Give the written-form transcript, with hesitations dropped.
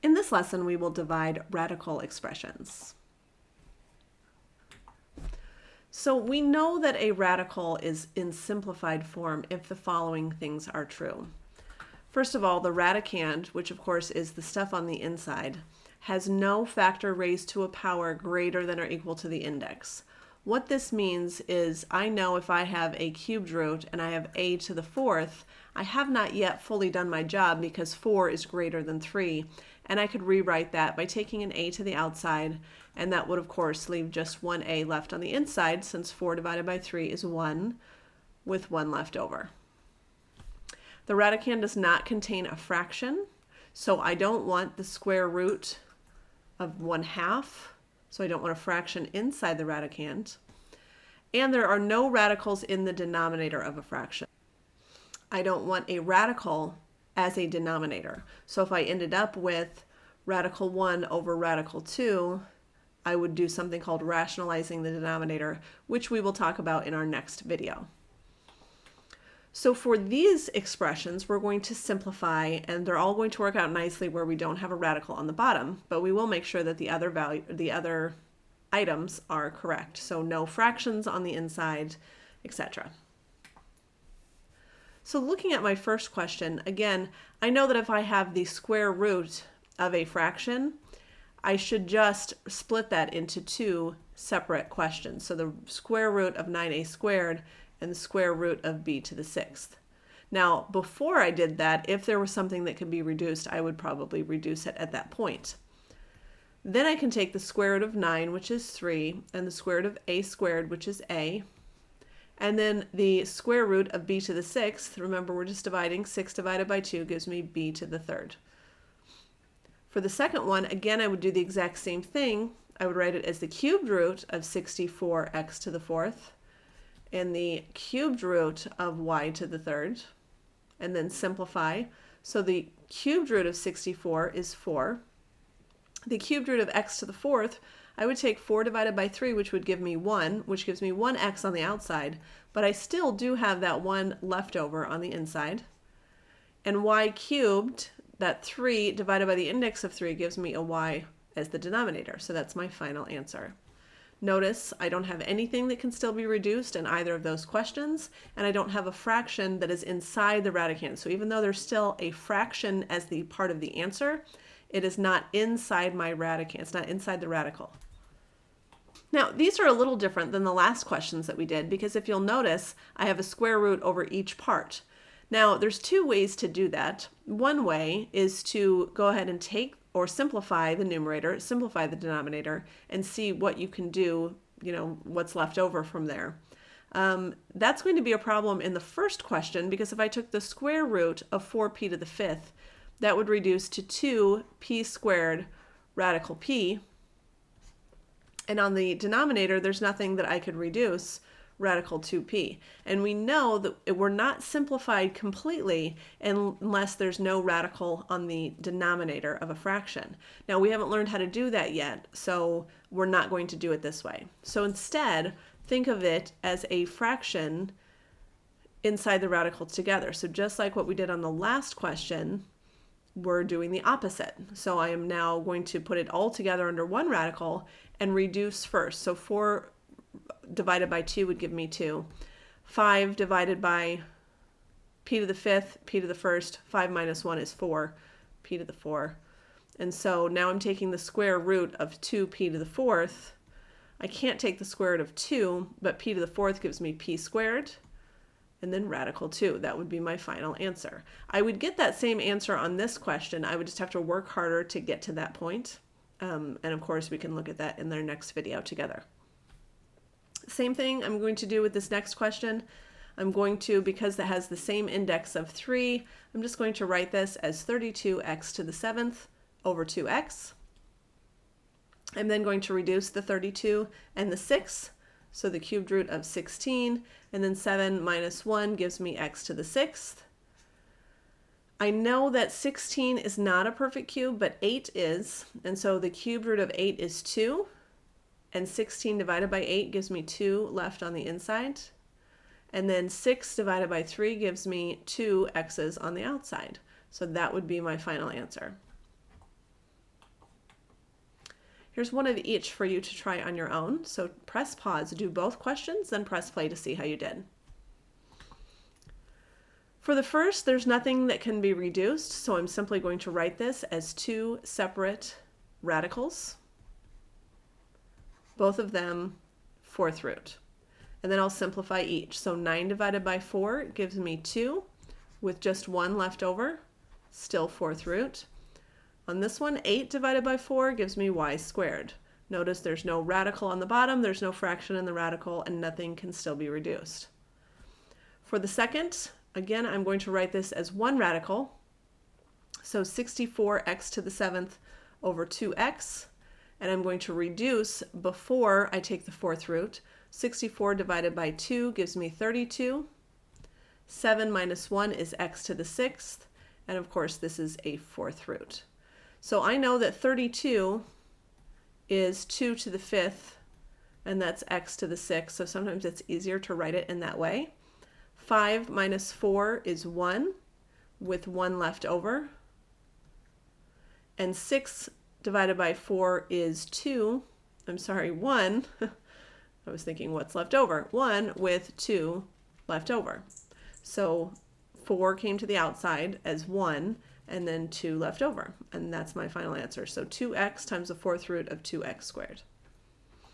In this lesson, we will divide radical expressions. So we know that a radical is in simplified form if the following things are true. First of all, the radicand, which of course is the stuff on the inside, has no factor raised to a power greater than or equal to the index. What this means is I know if I have a cubed root and I have a to the fourth, I have not yet fully done my job because 4 is greater than 3. And I could rewrite that by taking an a to the outside, and that would of course leave just one a left on the inside since 4 divided by 3 is 1 with 1 left over. The radicand does not contain a fraction, so I don't want the square root of 1/2. So I don't want a fraction inside the radicand. And there are no radicals in the denominator of a fraction. I don't want a radical as a denominator. So if I ended up with radical 1 over radical 2, I would do something called rationalizing the denominator, which we will talk about in our next video. So for these expressions, we're going to simplify, and they're all going to work out nicely where we don't have a radical on the bottom, but we will make sure that the other items are correct. So no fractions on the inside, etc. So looking at my first question, again, I know that if I have the square root of a fraction, I should just split that into two separate questions. So the square root of 9a squared and the square root of b to the 6th. Now, before I did that, if there was something that could be reduced, I would probably reduce it at that point. Then I can take the square root of 9, which is 3, and the square root of a squared, which is a, and then the square root of b to the 6th, remember we're just dividing, 6 divided by 2 gives me b to the 3rd. For the second one, again, I would do the exact same thing. I would write it as the cubed root of 64x to the 4th, and the cubed root of y to the 3rd, and then simplify. So the cubed root of 64 is 4. The cubed root of x to the 4th, I would take 4 divided by 3, which would give me 1, which gives me 1x on the outside, but I still do have that 1 left over on the inside. And y cubed, that 3 divided by the index of 3 gives me a y as the denominator, so that's my final answer. Notice I don't have anything that can still be reduced in either of those questions, and I don't have a fraction that is inside the radicand. So even though there's still a fraction as the part of the answer, it is not inside my radicand. It's not inside the radical. Now, these are a little different than the last questions that we did, because if you'll notice, I have a square root over each part. Now, there's two ways to do that. One way is to go ahead and take or simplify the numerator, simplify the denominator, and see what you can do, what's left over from there. That's going to be a problem in the first question, because if I took the square root of 4p to the 5th, that would reduce to 2p squared radical p. And on the denominator, there's nothing that I could reduce radical 2p. And we know that we're not simplified completely unless there's no radical on the denominator of a fraction. Now, we haven't learned how to do that yet, so we're not going to do it this way. So instead, think of it as a fraction inside the radicals together. So just like what we did on the last question, we're doing the opposite. So I am now going to put it all together under one radical and reduce first. So 4 divided by 2 would give me 2. 5 divided by p to the 5th, p to the 1st, 5 minus 1 is 4, p to the 4. And so now I'm taking the square root of 2p to the 4th. I can't take the square root of 2, but p to the 4th gives me p squared, and then radical 2. That would be my final answer. I would get that same answer on this question. I would just have to work harder to get to that point. And of course, we can look at that in their next video together. Same thing I'm going to do with this next question. I'm going to, because that has the same index of 3, I'm just going to write this as 32x to the 7th over 2x. I'm then going to reduce the 32 and the 6, so the cubed root of 16, and then 7 minus 1 gives me x to the 6th. I know that 16 is not a perfect cube, but 8 is, and so the cubed root of 8 is 2. And 16 divided by 8 gives me 2 left on the inside. And then 6 divided by 3 gives me 2 x's on the outside. So that would be my final answer. Here's one of each for you to try on your own. So press pause, do both questions, then press play to see how you did. For the first, there's nothing that can be reduced, so I'm simply going to write this as two separate radicals, both of them fourth root. And then I'll simplify each. So 9 divided by 4 gives me 2, with just 1 left over, still fourth root. On this one, 8 divided by 4 gives me y squared. Notice there's no radical on the bottom, there's no fraction in the radical, and nothing can still be reduced. For the second, again, I'm going to write this as one radical. So 64x to the 7th over 2x. And I'm going to reduce before I take the fourth root. 64 divided by 2 gives me 32. 7 minus 1 is x to the 6th. And of course, this is a fourth root. So I know that 32 is 2 to the 5th, and that's x to the 6th. So sometimes it's easier to write it in that way. 5 minus 4 is 1, with 1 left over. And 6 divided by 4 is 2. I'm sorry, 1. I was thinking what's left over. 1 with 2 left over. So 4 came to the outside as 1, and then 2 left over. And that's my final answer. So 2x times the fourth root of 2x squared.